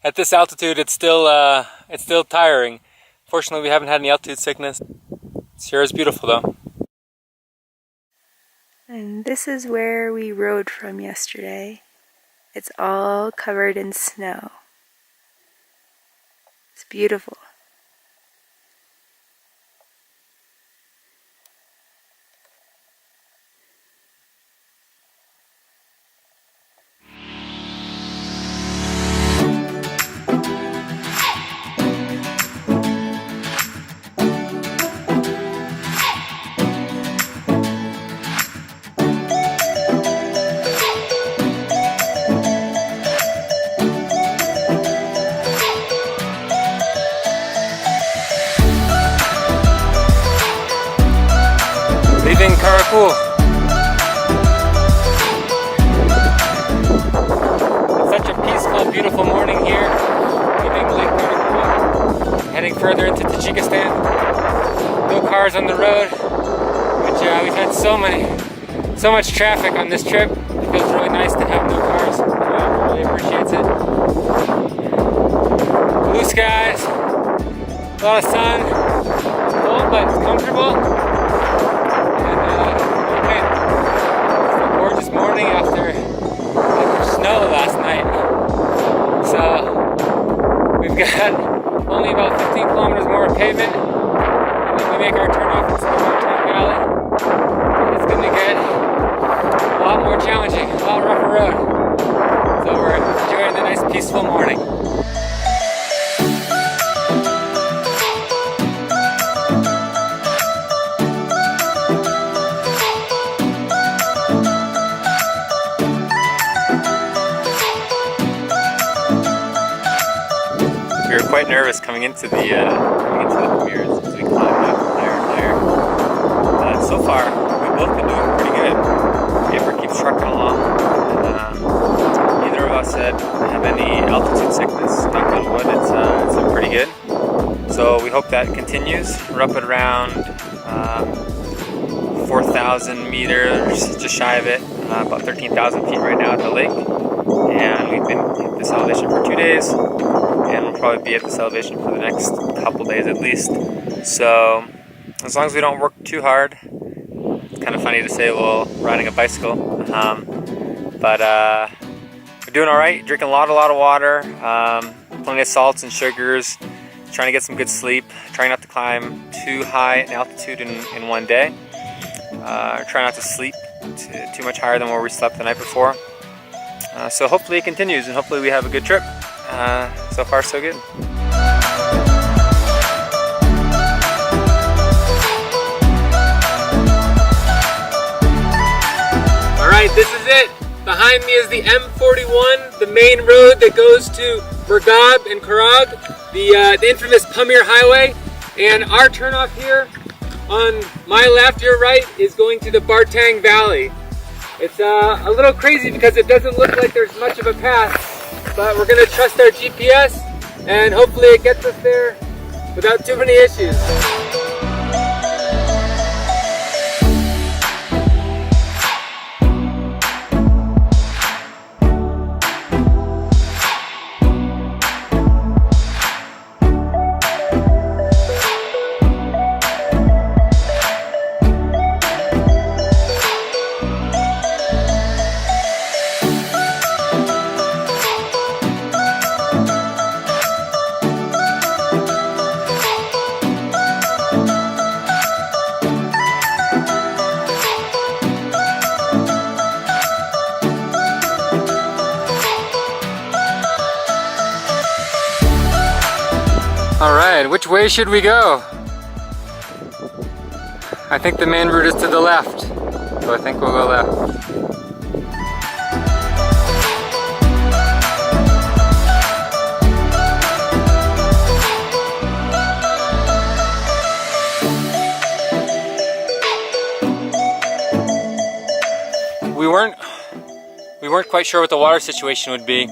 at this altitude, it's still tiring. Fortunately, we haven't had any altitude sickness. Sure is beautiful though. And this is where we rode from yesterday. It's all covered in snow. It's beautiful. Leaving Karakul. It's such a peaceful, beautiful morning here. Leaving Lake Karakul. Heading further into Tajikistan. No cars on the road, which we've had so much traffic on this trip. It feels really nice to have no cars. Everyone really appreciates it. Blue skies, a lot of sun. It's cold, but it's comfortable. Gorgeous morning after snow last night. So we've got only about 15 kilometers more of pavement, and then we make our turn off into the Bartang Valley. And it's going to get a lot more challenging, a lot rougher road. So we're enjoying the nice peaceful morning. We were quite nervous coming into the premieres as we climbed up higher and higher. But so far, we've both been doing pretty good. Amber keeps trucking along, and neither of us have any altitude sickness. Knock on wood, it's been pretty good. So we hope that continues. We're up at around 4,000 meters, just shy of it, about 13,000 feet right now at the lake. And we've been at this elevation for 2 days. And we'll probably be at this elevation for the next couple days at least. So as long as we don't work too hard, it's kind of funny to say while riding a bicycle, but we're doing all right. Drinking a lot of water, plenty of salts and sugars, trying to get some good sleep, trying not to climb too high in altitude in one day, try not to sleep too much higher than where we slept the night before. So hopefully it continues, and hopefully we have a good trip. So far so good. Alright, this is it. Behind me is the M41, the main road that goes to Murgab and Karag, the infamous Pamir Highway. And our turnoff here on my left, your right, is going to the Bartang Valley. It's a little crazy because it doesn't look like there's much of a path. But we're going to trust our GPS, and hopefully it gets us there without too many issues. Alright, which way should we go? I think the main route is to the left, so I think we'll go left. We weren't quite sure what the water situation would be.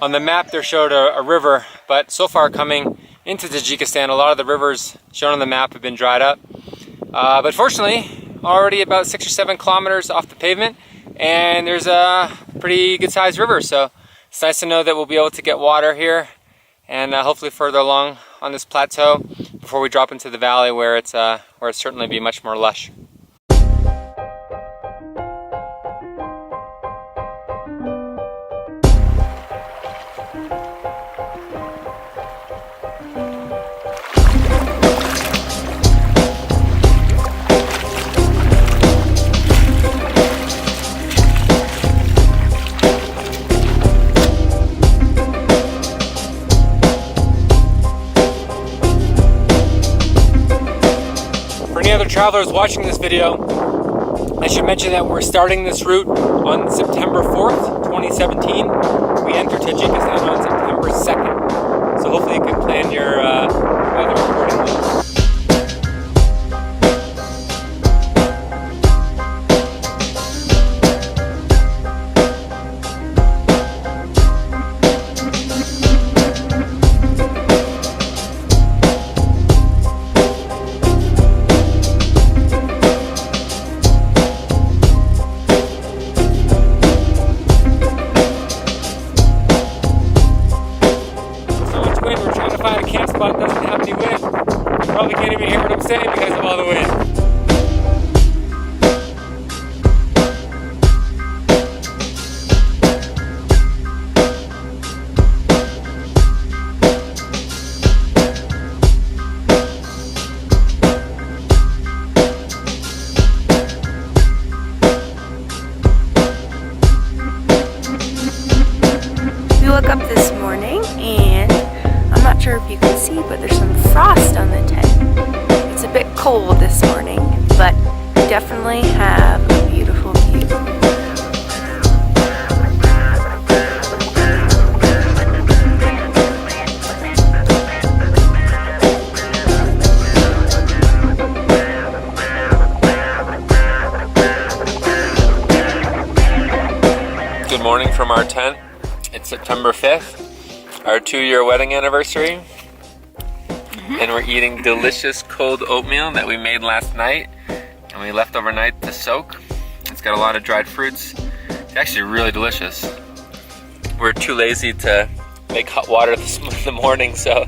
On the map there showed a river, but so far coming into Tajikistan, a lot of the rivers shown on the map have been dried up. But fortunately, already about 6 or 7 kilometers off the pavement, and there's a pretty good sized river, so it's nice to know that we'll be able to get water here and hopefully further along on this plateau before we drop into the valley where it's certainly be much more lush. Other travelers watching this video, I should mention that we're starting this route on September 4th, 2017. We enter Tajikistan on September 2nd. So hopefully you can plan your weather accordingly. Doesn't have any wind. Probably can't even hear what I'm saying because of all the wind. We woke up this morning and I'm not sure if you can see, but there's some frost on the tent. It's a bit cold this morning, but we definitely have a beautiful view. Good morning from our tent. It's September 5th, our 2-year wedding anniversary. And we're eating delicious cold oatmeal that we made last night and we left overnight to soak. It's got a lot of dried fruits. It's actually really delicious. We're too lazy to make hot water in the morning, so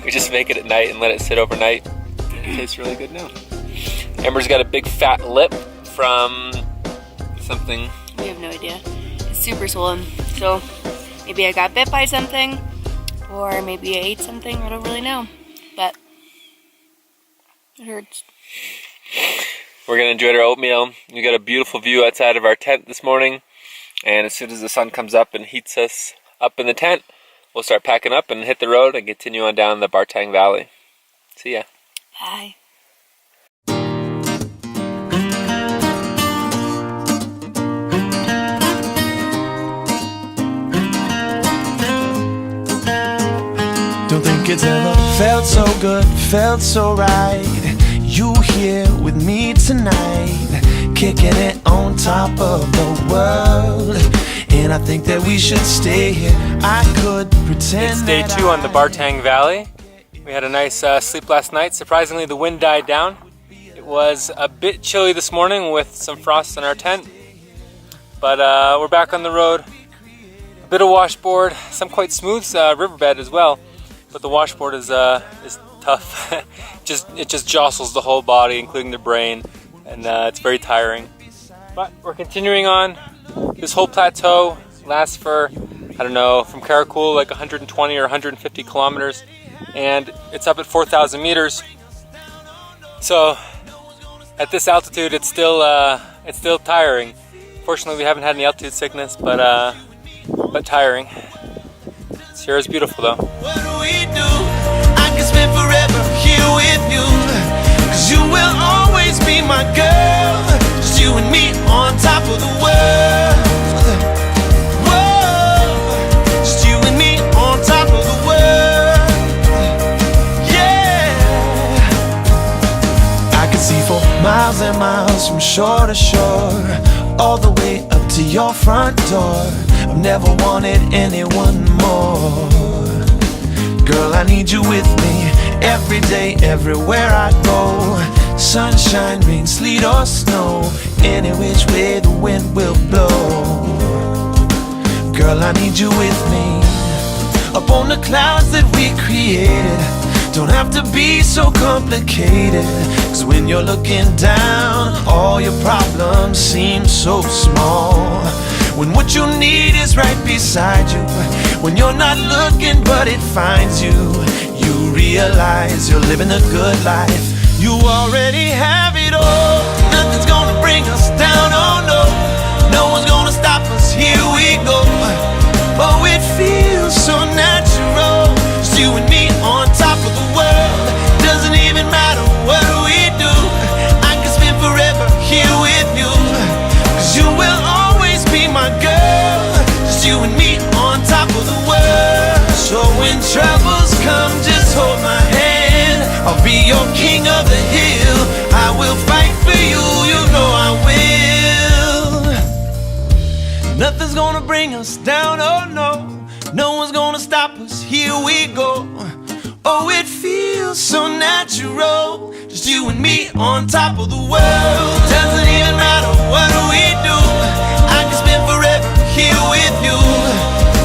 we just make it at night and let it sit overnight. And it tastes really good now. Amber's got a big fat lip from something. We have no idea. It's super swollen. So maybe I got bit by something, or maybe I ate something. I don't really know. But it hurts. We're gonna enjoy our oatmeal. We got a beautiful view outside of our tent this morning, and as soon as the sun comes up and heats us up in the tent, we'll start packing up and hit the road and continue on down the Bartang Valley. See ya. Bye. Don't think it's ever felt so good, felt so right. You here with me tonight, kicking it on top of the world. And I think that we should stay here. I could pretend. It's day 2 on the Bartang Valley. We had a nice sleep last night. Surprisingly, the wind died down. It was a bit chilly this morning with some frost in our tent. But we're back on the road. A bit of washboard, some quite smooth riverbed as well. But the washboard is tough. It just jostles the whole body, including the brain, and it's very tiring. But we're continuing on. This whole plateau lasts for, I don't know, from Karakul like 120 or 150 kilometers, and it's up at 4,000 meters. So at this altitude, it's still tiring. Fortunately, we haven't had any altitude sickness, but tiring. Sierra's beautiful though. What do we do? I can spend forever here with you, 'cause you will always be my girl. Just you and me on top of the world. Whoa, just you and me on top of the world. Yeah, I can see for miles and miles from shore to shore, all the way up to your front door. I've never wanted anyone more. Girl, I need you with me every day, everywhere I go. Sunshine, rain, sleet or snow, any which way the wind will blow. Girl, I need you with me up on the clouds that we created. Don't have to be so complicated, 'cause when you're looking down, all your problems seem so small. When what you need is right beside you, when you're not looking but it finds you, you realize you're living a good life. You already have it all. Nothing's gonna bring us down, oh no. No one's gonna stop us, here we go. Oh, it feels so natural, just you and me on top of the world. Doesn't even matter what we do, I can spend forever here with you, 'cause you will always be my girl. Just you and me on top of the world. So when troubles come, just hold my hand. I'll be your king of the hill. I will fight for you, you know I will. Nothing's gonna bring us down, oh no. No one's gonna stop us, here we go. Oh, it feels so natural, just you and me on top of the world. Doesn't even matter what we do, I can spend forever here with you,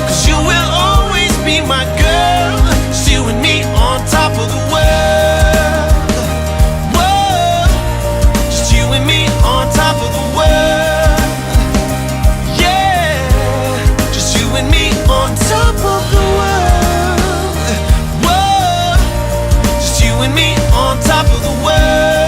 'cause you will always be my girl. Just you and me on top of the world. Whoa, just you and me on top of the world. Yeah, just you and me on top of the world. Whoa, just you and me on top of the world.